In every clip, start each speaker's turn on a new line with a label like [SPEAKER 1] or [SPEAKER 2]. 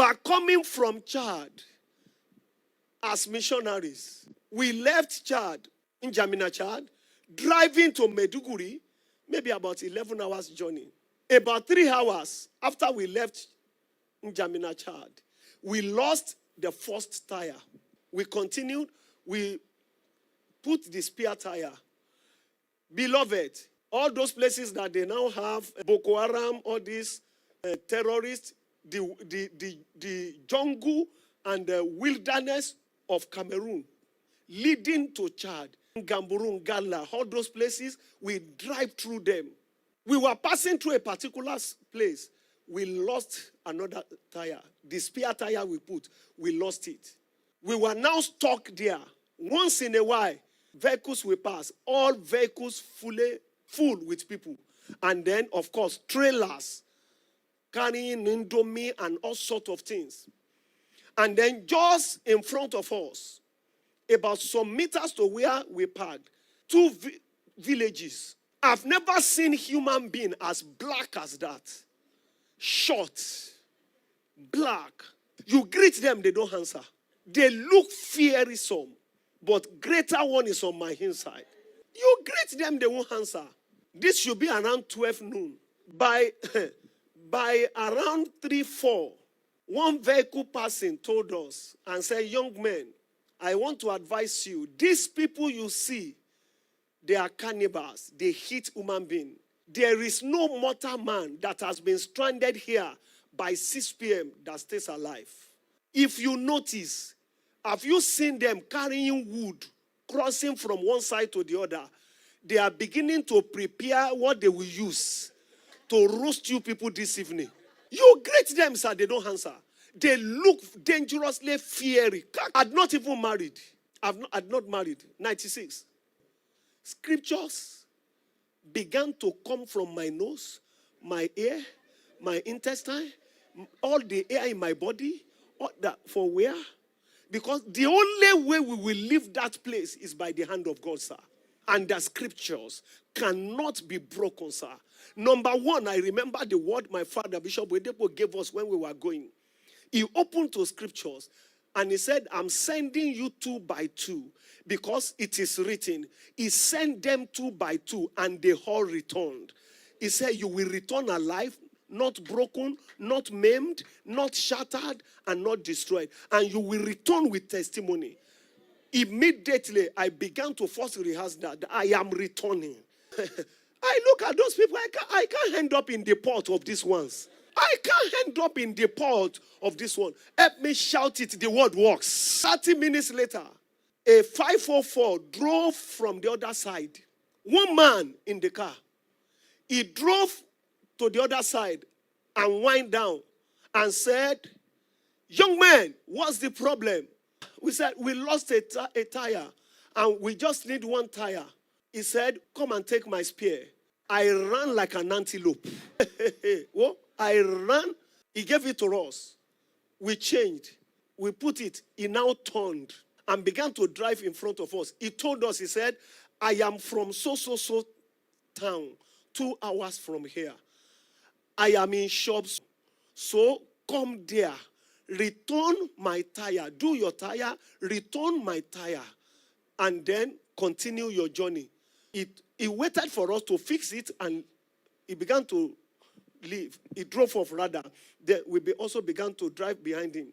[SPEAKER 1] were coming from Chad as missionaries. We left Chad, in JAMENA, Chad, driving to Maiduguri, maybe about 11 hours journey. About 3 hours after we left in JAMENA, Chad, we lost the first tire. We continued, we put the spare tire. Beloved, all those places that they now have, Boko Haram, all these terrorists, the jungle and the wilderness of Cameroon, leading to Chad, Gamburun, Gala, all those places, we drive through them. We were passing through a particular place. We lost another tire. The spare tire we put, we lost it. We were now stuck there. Once in a while, vehicles will pass. All vehicles full with people. And then, of course, trailers carrying Indomie and all sorts of things. And then just in front of us, about some meters to where we parked, two villages. I've never seen human being as black as that. Short, black. You greet them, they don't answer. They look fearsome, but greater one is on my inside. You greet them, they won't answer. This should be around 12 noon. By around 3-4, one vehicle passing told us and said, young men, I want to advise you. These people you see, they are cannibals. They eat human beings. There is no mortal man that has been stranded here by 6 p.m. that stays alive. If you notice, have you seen them carrying wood, crossing from one side to the other? They are beginning to prepare what they will use to roast you people this evening. You greet them, sir, they don't answer. They look dangerously fiery. I'd not even married. I'd not married. 96. Scriptures began to come from my nose, my ear, my intestine, all the air in my body. All that, for where? Because the only way we will leave that place is by the hand of God, sir. And the scriptures cannot be broken, sir. Number one, I remember the word my father, Bishop Wedepo, gave us when we were going. He opened to scriptures and he said, I'm sending you 2 by 2 because it is written. He sent them 2 by 2 and they all returned. He said, you will return alive, not broken, not maimed, not shattered, and not destroyed. And you will return with testimony. Immediately, I began to first rehearse that I am returning. I look at those people, I can't end up in the pot of these ones. I can't end up in the pot of this one. Help me shout it, the word works. 30 minutes later, a 504 drove from the other side. One man in the car. He drove to the other side and wind down and said, young man, what's the problem? We said, we lost a tire and we just need 1 tire. He said, come and take my spear. I ran like an antelope. Well, I ran. He gave it to us. We changed. We put it. He now turned and began to drive in front of us. He told us, he said, I am from so town, 2 hours from here. I am in shops. So come there. Return my tire. Do your tire. Return my tire. And then continue your journey. He waited for us to fix it and he began to leave. He drove off rather. Then we also began to drive behind him.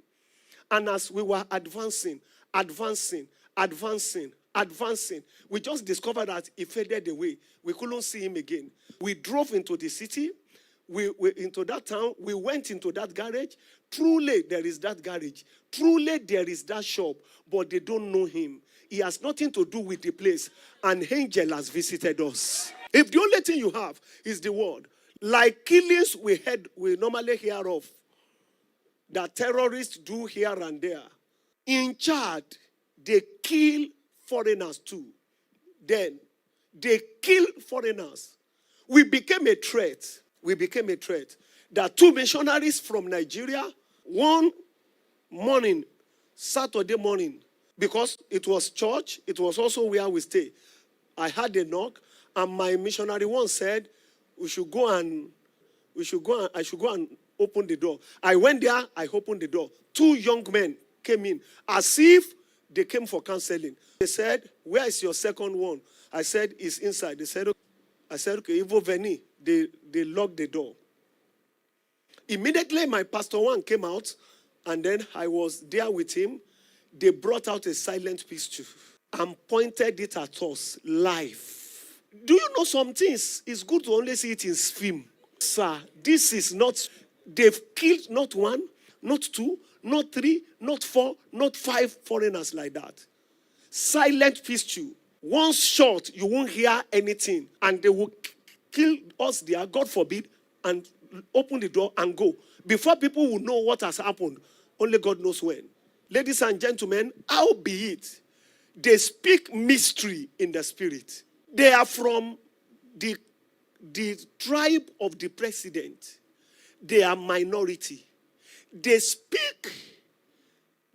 [SPEAKER 1] And as we were advancing, we just discovered that he faded away. We couldn't see him again. We drove into the city. We into that town. We went into that garage. Truly, there is that garage. Truly, there is that shop. But they don't know him. He has nothing to do with the place. An angel has visited us. If the only thing you have is the word, like killings we normally hear of, that terrorists do here and there. In Chad, they kill foreigners too. Then, they kill foreigners. We became a threat. There are 2 missionaries from Nigeria, one morning, Saturday morning, because it was church, it was also where we stay. I had a knock, and my missionary once said, I should go and open the door. I went there, I opened the door. 2 young men came in as if they came for counseling. They said, where is your second one? I said, it's inside. They said, okay. I said, okay, Ivo Veni. They locked the door. Immediately, my pastor one came out, and then I was there with him. They brought out a silent pistol and pointed it at us live. Do you know some things? It's good to only see it in film. Sir, this is not, they've killed not 1, not 2, not 3, not 4, not 5 foreigners like that. Silent pistol. One shot, you won't hear anything. And they will kill us there, God forbid, and open the door and go. Before people will know what has happened, only God knows when. Ladies and gentlemen, howbeit, they speak mystery in the spirit. They are from the tribe of the president. They are minority. They speak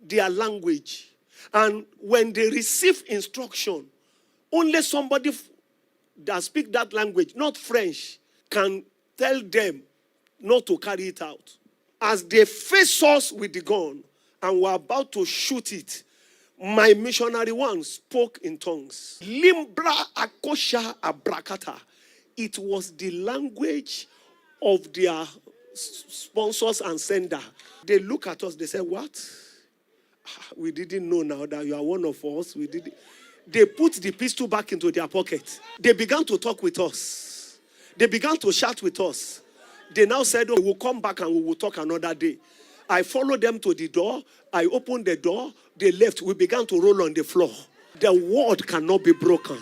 [SPEAKER 1] their language. And when they receive instruction, only somebody that speaks that language, not French, can tell them not to carry it out. As they face us with the gun and were about to shoot it, my missionary one spoke in tongues. Limbra akosha abrakata. It was the language of their sponsors and sender. They look at us, they say, what? We didn't know now that you are one of us. We didn't. They put the pistol back into their pocket. They began to talk with us. They began to chat with us. They now said, oh, we will come back and we will talk another day. I followed them to the door. I opened the door. They left. We began to roll on the floor. The word cannot be broken.